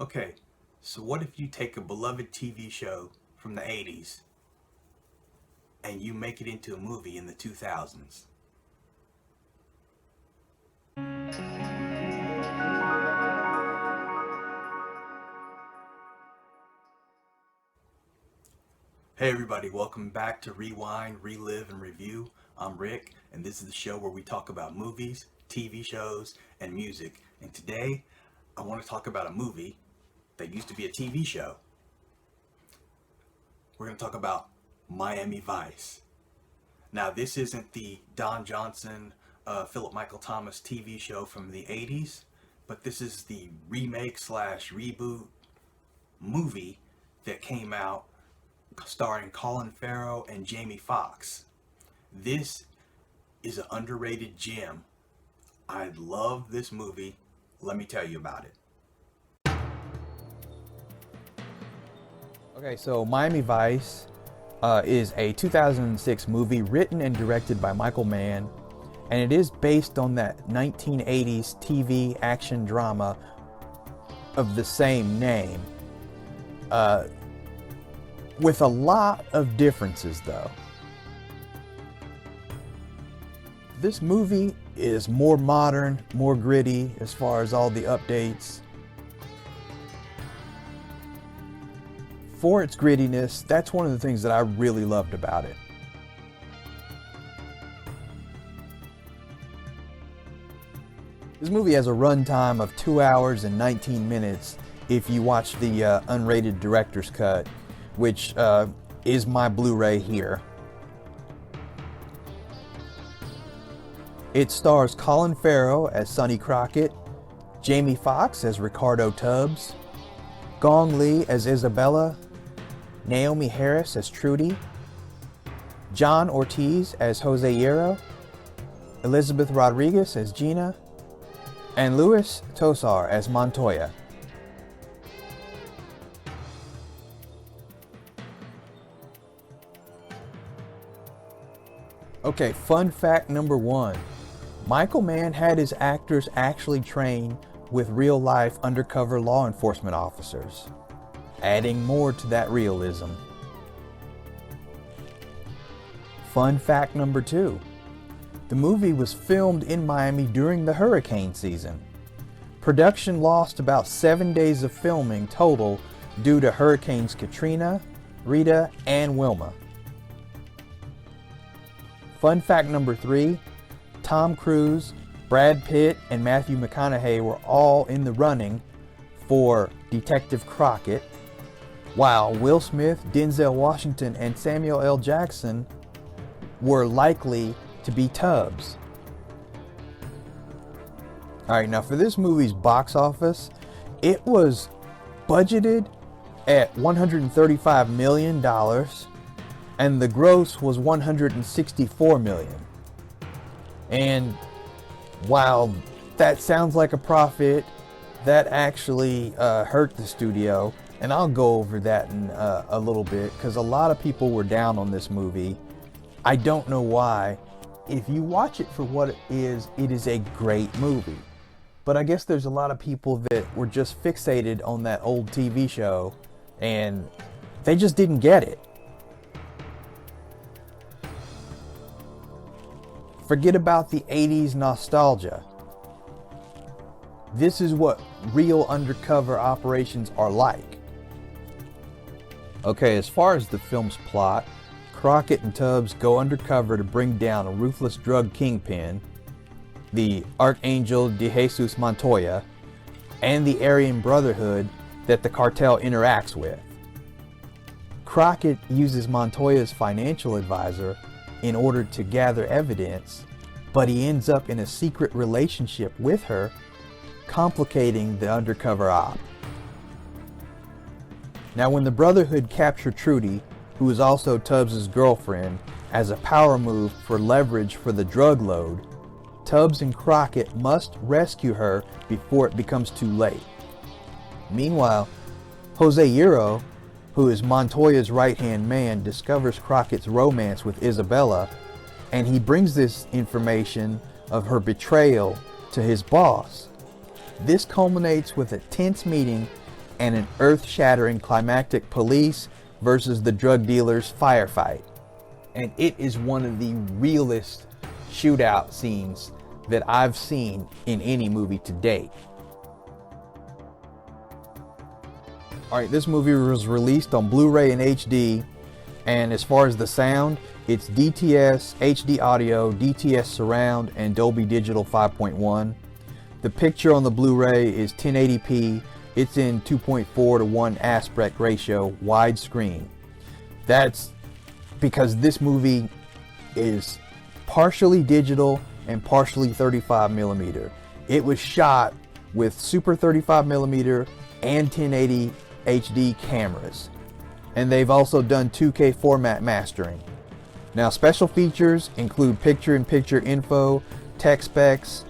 Okay, so what if you take a beloved TV show from the 80s and you make it into a movie in the 2000s? Hey everybody, welcome back to Rewind, Relive, and Review. I'm Rick, and this is the show where we talk about movies, TV shows, and music. And today, I want to talk about a movie that used to be a TV show. We're going to talk about Miami Vice. Now, this isn't the Don Johnson, Philip Michael Thomas TV show from the 80s, but this is the remake slash reboot movie that came out starring Collin Farrell and Jamie Foxx. This is an underrated gem. I love this movie. Let me tell you about it. Okay, so Miami Vice is a 2006 movie written and directed by Michael Mann, and it is based on that 1980s TV action drama of the same name, with a lot of differences though. This movie is more modern, more gritty as far as all the updates. For its grittiness, that's one of the things that I really loved about it. This movie has a runtime of 2 hours and 19 minutes if you watch the unrated director's cut, which is my Blu-ray here. It stars Colin Farrell as Sonny Crockett, Jamie Foxx as Ricardo Tubbs, Gong Li as Isabella, Naomi Harris as Trudy, John Ortiz as Jose Hierro, Elizabeth Rodriguez as Gina, and Luis Tosar as Montoya. Okay, fun fact number one. Michael Mann had his actors actually train with real-life undercover law enforcement officers, adding more to that realism. Fun fact number two. The movie was filmed in Miami during the hurricane season. Production lost about 7 days of filming total due to Hurricanes Katrina, Rita, and Wilma. Fun fact number three, Tom Cruise, Brad Pitt, and Matthew McConaughey were all in the running for Detective Crockett, while Will Smith, Denzel Washington, and Samuel L. Jackson were likely to be Tubbs. Alright, now for this movie's box office, it was budgeted at $135 million, and the gross was $164 million. And while that sounds like a profit, that actually hurt the studio, and I'll go over that in a little bit, because a lot of people were down on this movie. I don't know why. If you watch it for what it is a great movie. But I guess there's a lot of people that were just fixated on that old TV show, and they just didn't get it. Forget about the 80s nostalgia. This is what real undercover operations are like. Okay, as far as the film's plot, Crockett and Tubbs go undercover to bring down a ruthless drug kingpin, the Archangel de Jesus Montoya, and the Aryan Brotherhood that the cartel interacts with. Crockett uses Montoya's financial advisor in order to gather evidence, but he ends up in a secret relationship with her, complicating the undercover op. Now, when the Brotherhood capture Trudy, who is also Tubbs' girlfriend, as a power move for leverage for the drug load, Tubbs and Crockett must rescue her before it becomes too late. Meanwhile, Jose Hierro, who is Montoya's right-hand man, discovers Crockett's romance with Isabella, and he brings this information of her betrayal to his boss. This culminates with a tense meeting and an earth-shattering climactic police versus the drug dealers firefight. And it is one of the realest shootout scenes that I've seen in any movie to date. Alright, this movie was released on Blu-ray and HD, and as far as the sound, it's DTS, HD audio, DTS surround, and Dolby Digital 5.1. The picture on the Blu-ray is 1080p. It's in 2.4 to 1 aspect ratio, widescreen. That's because this movie is partially digital and partially 35mm. It was shot with Super 35mm and 1080 HD cameras. And they've also done 2K format mastering. Now, special features include picture-in-picture info, tech specs,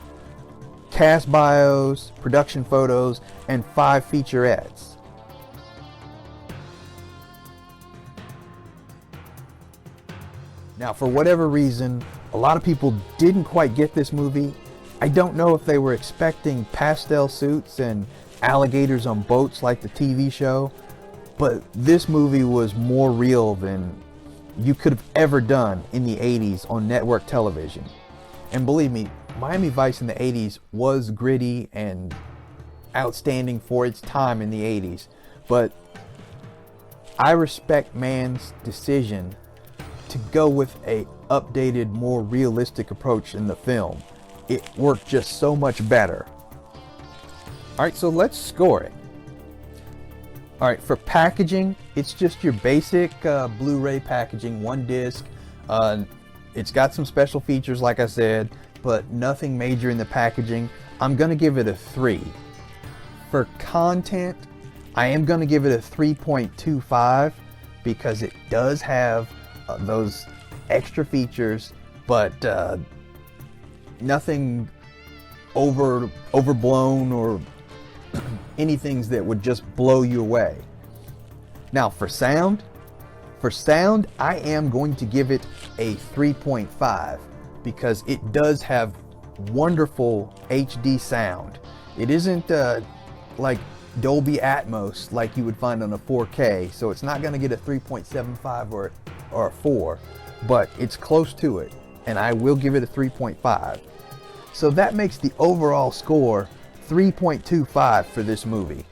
cast bios, production photos, and 5 featurettes. Now, for whatever reason, a lot of people didn't quite get this movie. I don't know if they were expecting pastel suits and alligators on boats like the TV show, but this movie was more real than you could have ever done in the 80s on network television. And believe me, Miami Vice in the 80s was gritty and outstanding for its time in the 80s, but I respect Mann's decision to go with a updated, more realistic approach in the film. It worked just so much better. Alright, so let's score it. Alright, for packaging, it's just your basic Blu-ray packaging, 1 disc. It's got some special features, like I said, but nothing major in the packaging. I'm going to give it a 3. For content, I am going to give it a 3.25 because it does have those extra features, but nothing overblown or anything that would just blow you away. Now for sound, I am going to give it a 3.5 because it does have wonderful HD sound. It isn't like Dolby Atmos like you would find on a 4K, so it's not going to get a 3.75 or a 4, but it's close to it, and I will give it a 3.5. So that makes the overall score 3.25 for this movie.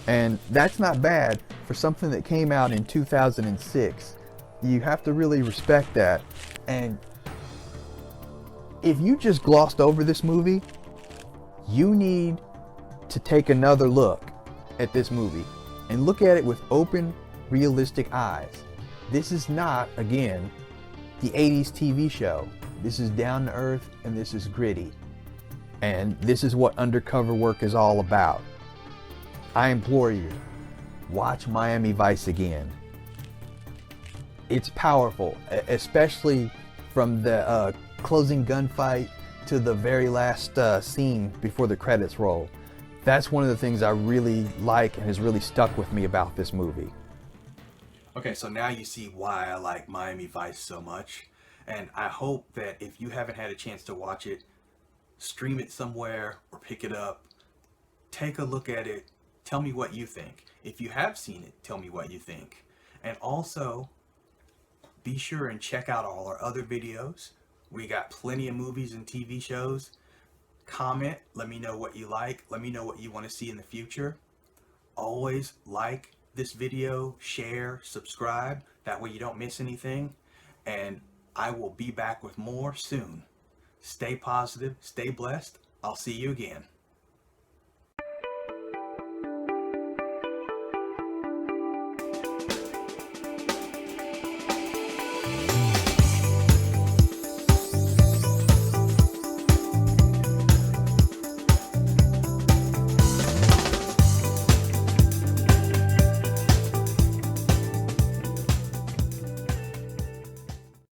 And that's not bad for something that came out in 2006. You have to really respect that. And if you just glossed over this movie, you need to take another look at this movie and look at it with open, realistic eyes. This is not, again, the 80s TV show. This is down to earth and this is gritty. And this is what undercover work is all about. I implore you, watch Miami Vice again. It's powerful, especially from the closing gunfight to the very last scene before the credits roll. That's one of the things I really like and has really stuck with me about this movie. Okay, so now you see why I like Miami Vice so much. And I hope that if you haven't had a chance to watch it, stream it somewhere or pick it up, take a look at it, tell me what you think. If you have seen it, tell me what you think. And also, be sure and check out all our other videos. We got plenty of movies and TV shows. Comment, let me know what you like, let me know what you want to see in the future. Always like this video, share, subscribe, that way you don't miss anything. And I will be back with more soon. Stay positive, stay blessed. I'll see you again.